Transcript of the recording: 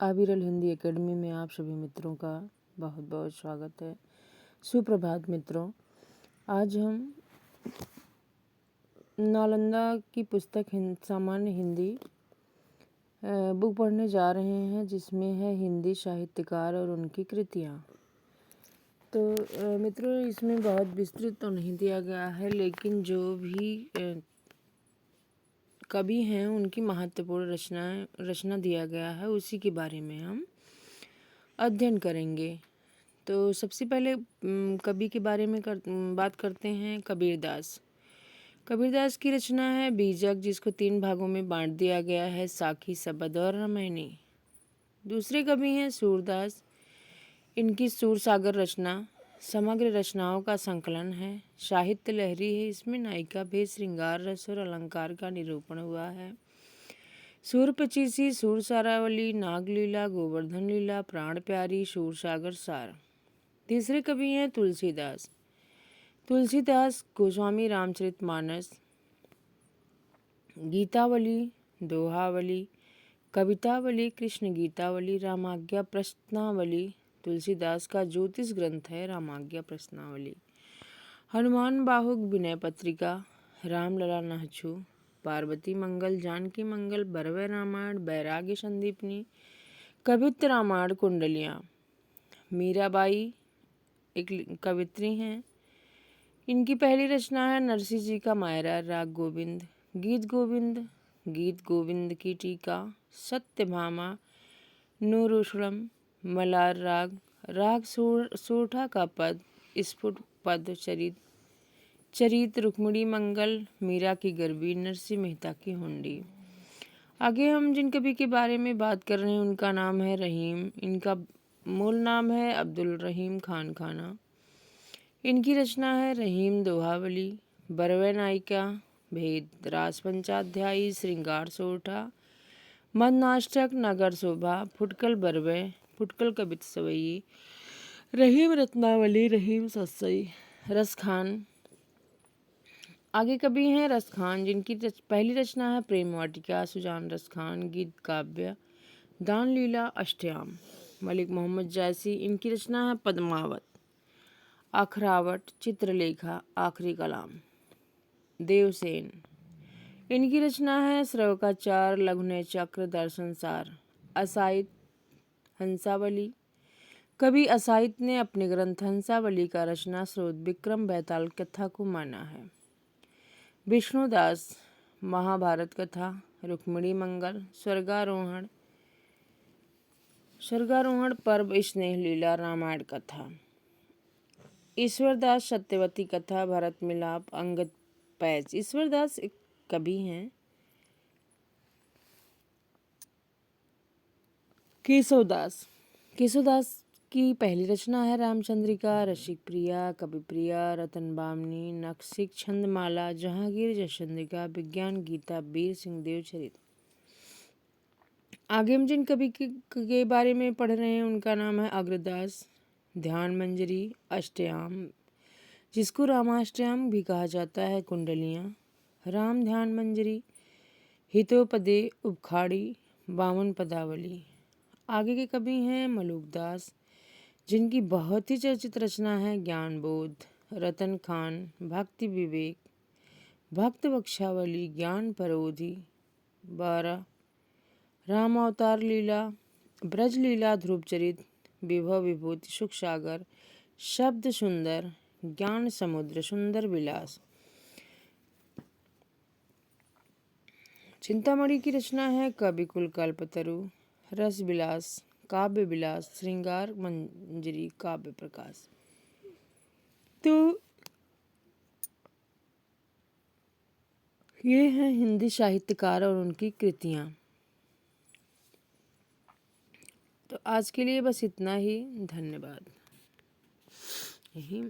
आविरल Hindi academy में आप सभी मित्रों का बहुत बहुत स्वागत है। सुप्रभात मित्रों, आज हम नालंदा की पुस्तक सामान्य हिंदी बुक पढ़ने जा रहे हैं, जिसमें है हिंदी साहित्यकार और उनकी कृतियाँ। तो मित्रों, इसमें बहुत विस्तृत तो नहीं दिया गया है, लेकिन जो भी कवि हैं उनकी महत्वपूर्ण रचना दिया गया है, उसी के बारे में हम अध्ययन करेंगे। तो सबसे पहले कवि के बारे में बात करते हैं। कबीरदास। कबीरदास की रचना है बीजक, जिसको 3 भागों में बांट दिया गया है, साखी, सबद और रामायणी। दूसरे कवि हैं सूरदास। इनकी सूरसागर रचना समग्र रचनाओं का संकलन है, साहित्य लहरी है। इसमें नायिका भेद, श्रृंगार रस और अलंकार का निरूपण हुआ है। सूरपचीसी, सूरसारावली, नागलीला, गोवर्धन लीला, प्राण प्यारी, सूरसागर सार। तीसरे कवि हैं तुलसीदास। तुलसीदास गोस्वामी रामचरितमानस, गीतावली, दोहावली, कवितावली, कृष्ण गीतावली, रामाज्ञा प्रश्नावली। तुलसीदास का ज्योतिष ग्रंथ है रामाज्ञा प्रश्नावली। हनुमान बाहुक, विनय पत्रिका, रामलला नहछु, पार्वती मंगल, जानकी मंगल, बरवै रामायण, बैराग्य संदीपनी, कवित्त रामायण, कुंडलियाँ। मीराबाई एक कवित्री हैं। इनकी पहली रचना है नरसिंह जी का मायरा, राग गोविंद, गीत गोविंद, गीत गोविंद की टीका, सत्यभामा, नूरुषणम, मलार राग, राग सोरठा का पद, स्फुट पद, चरित, रुक्मिणी मंगल, मीरा की गरबी, नरसिंह मेहता की हुंडी। आगे हम जिन कवि के बारे में बात कर रहे हैं उनका नाम है रहीम। इनका मूल नाम है अब्दुल रहीम खान खाना। इनकी रचना है रहीम दोहावली, बरवै नायिका, भेद, रास पंचाध्यायी, श्रृंगार सोरठा, मदनाष्टक, नगर शोभा, फुटकल बरवै, फुटकल कवित सवई, रहीम रत्नावली, रहीम सत्सई, रसखान। आगे कवि हैं रसखान, जिनकी पहली रचना है प्रेम वाटिका, सुजान रसखान, गीत काव्य, दान लीला, अष्टयाम। मलिक मोहम्मद जायसी। इनकी रचना है पद्मावत, अखरावट, चित्रलेखा, आखिरी कलाम। देवसेन। इनकी रचना है श्रवकाचार, लघुनय चक्र, दर्शन सार, असाहित, हंसावली। कवि असाहित ने अपने ग्रंथ हंसावली का रचना स्रोत विक्रम बेताल कथा को माना है। विष्णुदास। महाभारत कथा, रुक्मिणी मंगल, स्वर्गारोहण पर्व, स्नेह लीला, रामायण कथा। ईश्वरदास। सत्यवती कथा, भरत मिलाप, अंगद पैच। ईश्वरदास एक कवि हैं। केशवदास। केशवदास की पहली रचना है रामचंद्रिका, रसिक प्रिया, कवि प्रिया, रतन बामनी, नक्सिक, छंदमाला, जहांगीर, जशचंद्रिका, विज्ञान गीता, वीर सिंह देव चरित। आगे हम जिन कवि के बारे में पढ़ रहे हैं उनका नाम है अग्रदास। ध्यान मंजरी, अष्टयाम, जिसको रामाष्टयाम भी कहा जाता है, कुंडलियाँ, राम ध्यान मंजरी, हितोपदे, उपखाड़ी, बामन पदावली। आगे के कवि हैं मलुकदास, जिनकी बहुत ही चर्चित रचना है ज्ञानबोध, रतन खान, भक्ति विवेक, भक्त बख्शावली, ज्ञान परोधि, 12, राम अवतार लीला, ब्रज लीला, ध्रुव चरित, विभव विभूति, सुख सागर, शब्द सुंदर, ज्ञान समुद्र, सुंदर विलास। चिंतामणि की रचना है कविकुल, कल्पतरु, रस विलास, काव्य विलास, श्रृंगार मंजरी, काव्य प्रकाश। तो ये हैं हिंदी साहित्यकार और उनकी कृतियाँ। तो आज के लिए बस इतना ही। धन्यवाद। यही